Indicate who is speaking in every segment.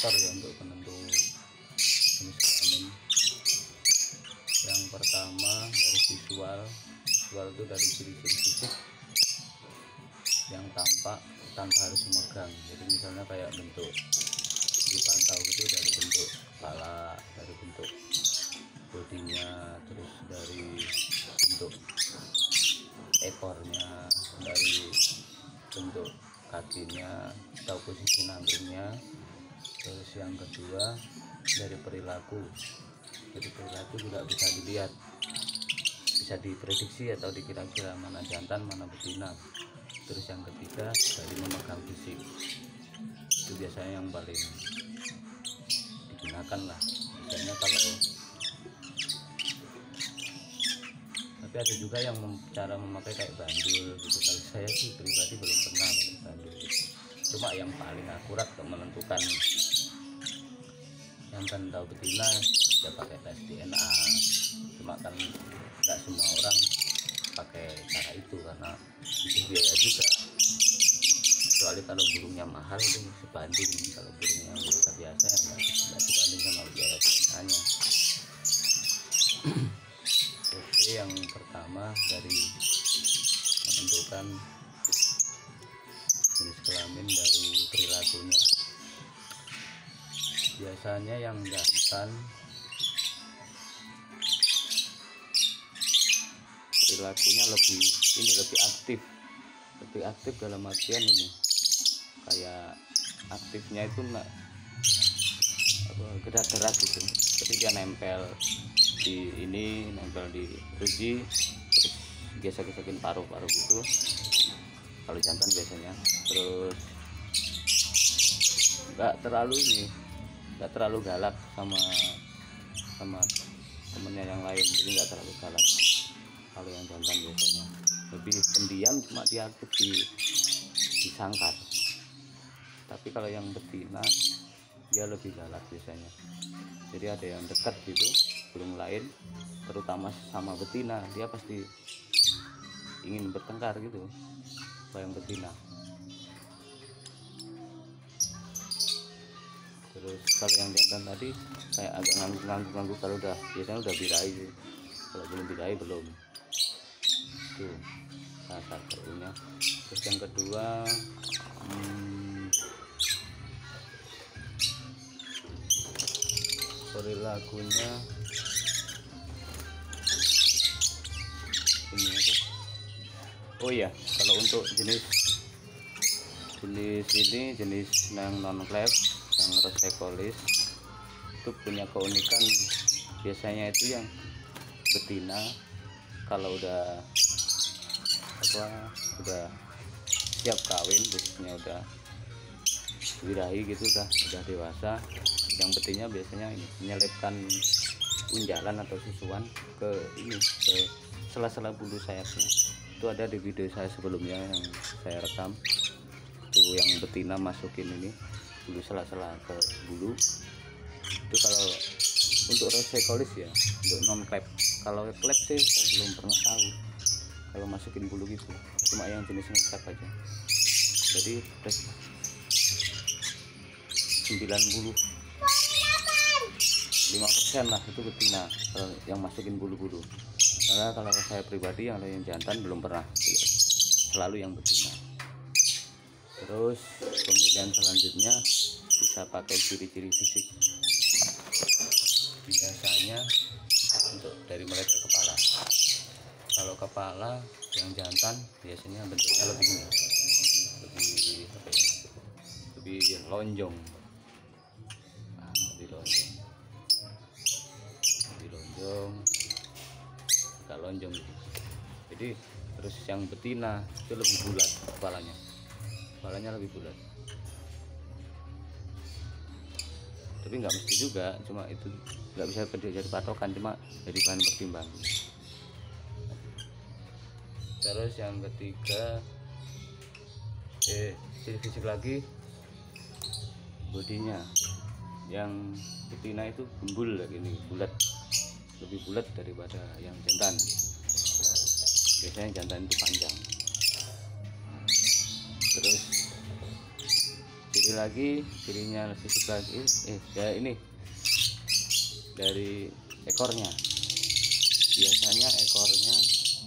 Speaker 1: faktor ya untuk penentu jenis kelamin. Yang pertama dari visual itu dari ciri-ciri fisik yang tampak tanpa harus memegang. Jadi misalnya kayak bentuk dipantau gitu, dari bentuk kepala, dari bentuk bodinya, terus dari bentuk ekornya, dari bentuk kakinya atau posisi nanggungnya. Terus yang kedua dari perilaku. Jadi perilaku juga bisa dilihat, bisa diprediksi atau dikira-kira mana jantan mana betina. Terus yang ketiga dari memegang fisik, itu biasanya yang paling digunakan lah. Biasanya kalau, tapi ada juga yang cara memakai kayak bandul gitu. Kalau saya sih pribadi belum pernah pakai bandul gitu. Cuma yang paling akurat untuk menentukan jantan atau betina ya pakai tes DNA. Cuma kan nggak semua orang pakai cara itu karena itu biaya juga, kecuali kalau burungnya mahal itu sebanding. Kalau burungnya biasa ya nggak sebanding sama biaya DNA-nya. Oke, yang pertama dari menentukan jenis kelamin dari perilakunya. Biasanya yang jantan perilakunya lebih aktif dalam artian ini, kayak aktifnya itu gerak-gerak gitu. Jadi dia nempel di ruji, terus gesek-gesekin paruh-paruh gitu kalau jantan biasanya. Terus nggak terlalu galak sama temennya yang lain, jadi nggak terlalu galak. Kalau yang jantan biasanya lebih pendiam, cuma dia aktif di sangkar. Tapi kalau yang betina dia lebih galak biasanya. Jadi ada yang dekat gitu burung lain, terutama sama betina, dia pasti ingin bertengkar gitu kalau yang betina. Terus kalau yang jantan tadi kayak agak ngangguk-ngangguk kalau biasanya udah birahi sih. Kalau belum birahi belum. Itu salah satunya. Terus yang kedua perilakunya ini apa? Oh iya, kalau untuk jenis yang non klep, yang rosecolis itu punya keunikan. Biasanya itu yang betina kalau udah siap kawin, biasanya udah birahi gitu, udah dewasa. Yang betina biasanya menyelipkan unjalan atau susuan ke sela-sela bulu sayapnya. Itu ada di video saya sebelumnya yang saya rekam. Itu yang betina masukin bulu sela-sela ke bulu. Itu kalau untuk rosecolis ya, untuk non klep. Kalau klep sih saya belum pernah tahu kalau masukin bulu gitu, cuma yang jenis non klep aja. Jadi 95% lah itu betina kalau yang masukin bulu-bulu. Karena kalau saya pribadi yang lain jantan belum pernah, selalu yang betina. Terus pemilihan selanjutnya bisa pakai ciri-ciri fisik. Biasanya dari mulai dari kepala. Kalau kepala yang jantan biasanya bentuknya lebih lonjong, agak lonjong gitu. Jadi terus yang betina itu lebih bulat kepalanya lebih bulat. Tapi nggak mesti juga, cuma itu nggak bisa jadi patokan, cuma jadi bahan pertimbangan. Terus yang ketiga ciri fisik lagi, bodinya. Yang betina itu gembul gini, lebih bulat daripada yang jantan. Biasanya jantan itu panjang. Terus Ciri lagi, cirinya sisip lagi, ya ini dari ekornya. Biasanya ekornya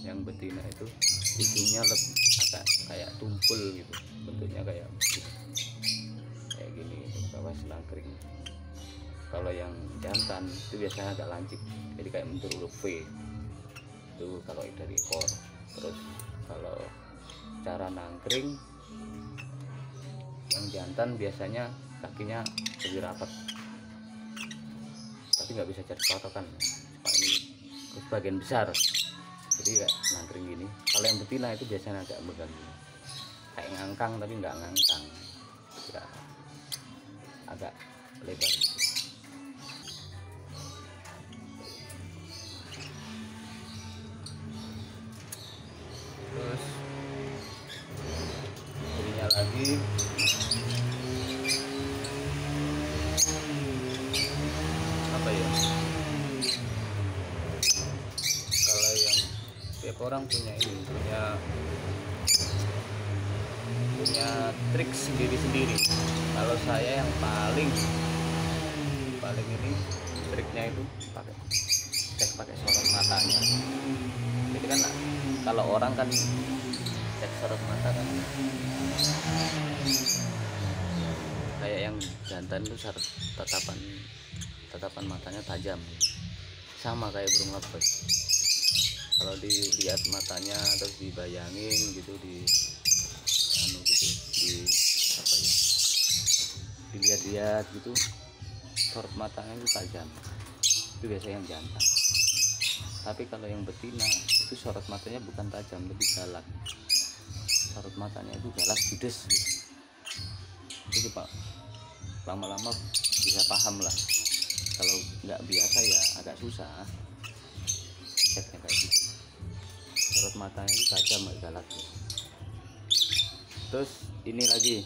Speaker 1: yang betina itu ujungnya agak kayak tumpul gitu, bentuknya kayak gini gitu, bawah selangkring. Kalau yang jantan itu biasanya agak lancip, jadi kayak bentuk huruf V itu kalau dari ekor. Terus kalau cara nangkring, yang jantan biasanya kakinya lebih rapat, tapi nggak bisa jadi patokan, cuma ini sebagian besar, jadi kayak nangkring gini. Kalau yang betina itu biasanya agak megang gini, kayak ngangkang tapi nggak ngangkang, agak lebar gitu. Terus cirinya lagi, apa ya, kalau yang tiap orang punya ini, punya trik sendiri-sendiri. Kalau saya yang paling ini triknya itu pakai sorot matanya. Jadi kan kalau orang kan cek sorot mata kan kayak yang jantan itu tatapan matanya tajam, sama kayak burung lepas. Kalau dilihat matanya atau dibayangin gitu, dilihat-lihat gitu, sorot matanya itu tajam, itu biasanya yang jantan. Tapi kalau yang betina itu sorot matanya bukan tajam, lebih galak. Sorot matanya itu galak, judes gitu. Jadi Pak, lama-lama bisa paham lah. Kalau nggak biasa ya agak susah ceknya kayak gitu. Sorot matanya itu tajam, galak gitu. Terus ini lagi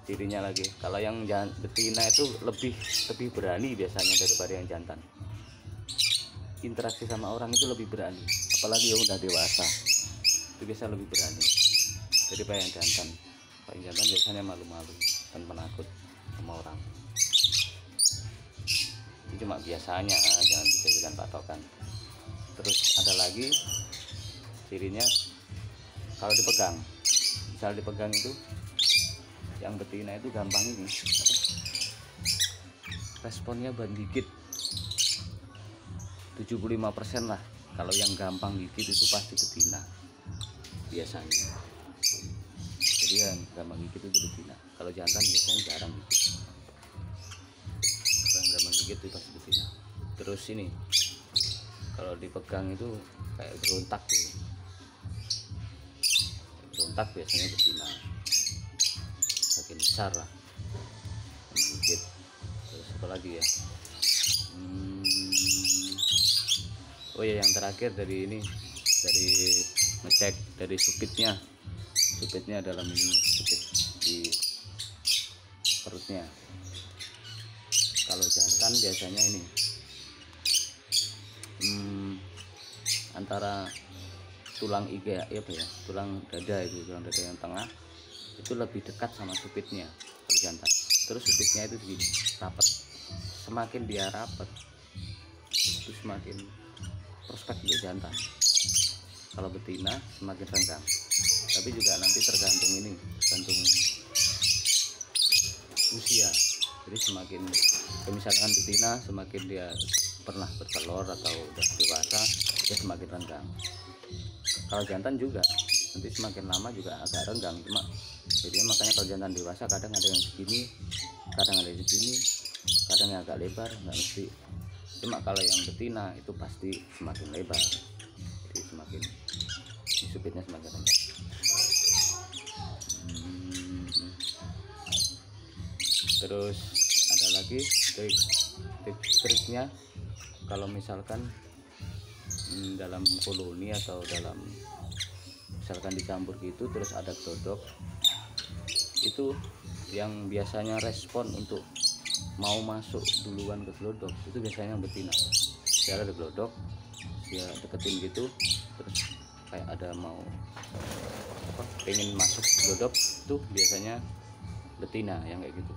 Speaker 1: cirinya lagi, kalau yang betina itu lebih berani biasanya daripada yang jantan. Interaksi sama orang itu lebih berani, apalagi yang udah dewasa itu biasa lebih berani daripada yang jantan. Kalau yang jantan biasanya malu-malu dan penakut sama orang. Itu cuma biasanya, jangan dijadikan patokan. Terus ada lagi cirinya, kalau dipegang, misal dipegang itu yang betina itu gampang ini responnya dikit, 75% lah. Kalau yang gampang gigit itu pasti betina biasanya. Jadi yang gampang gigit itu betina. Kalau jantan biasanya jarang gigit. Kalau yang gampang gigit itu pasti betina. Terus ini kalau dipegang itu kayak berontak gitu. Berontak biasanya betina, makin besar lah gigit. Terus apa lagi ya, oh ya, yang terakhir dari ini, dari ngecek dari supitnya dalam ini, supit di perutnya. Kalau jantan biasanya ini antara tulang iga tulang dada yang tengah itu lebih dekat sama supitnya kalau jantan. Terus supitnya itu begini, rapat. Semakin dia rapat itu semakin prospek untuk jantan. Kalau betina semakin renggang. Tapi juga nanti tergantung usia. Jadi semakin, misalkan betina semakin dia pernah bertelur atau udah dewasa, dia semakin renggang. Kalau jantan juga nanti semakin lama juga agak renggang, cuma jadi makanya kalau jantan dewasa kadang ada yang segini, kadang ada yang segini, kadang yang agak lebar, nggak mesti. Cuma kalau yang betina itu pasti semakin lebar, jadi semakin supitnya semakin renggang. Terus ada lagi triknya, kalau misalkan dalam koloni atau misalkan dicampur gitu, terus ada glodok, itu yang biasanya respon untuk mau masuk duluan ke glodok itu biasanya yang betina. Dia ada glodok, dia deketin gitu, terus kayak ada mau pengen masuk glodok, itu biasanya betina yang kayak gitu.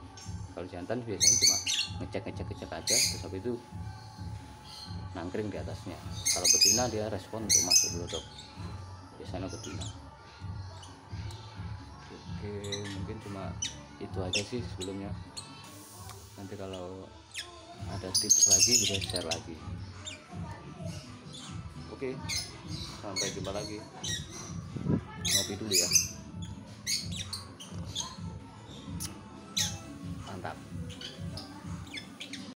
Speaker 1: Kalau jantan biasanya cuma ngecek aja, terus habis itu nangkring di atasnya. Kalau betina dia respon untuk masuk gelodok, biasanya betina. Oke, mungkin cuma itu aja sih sebelumnya. Nanti kalau ada tips lagi bisa share lagi. Oke, sampai jumpa lagi. Ngopi dulu ya. Mantap.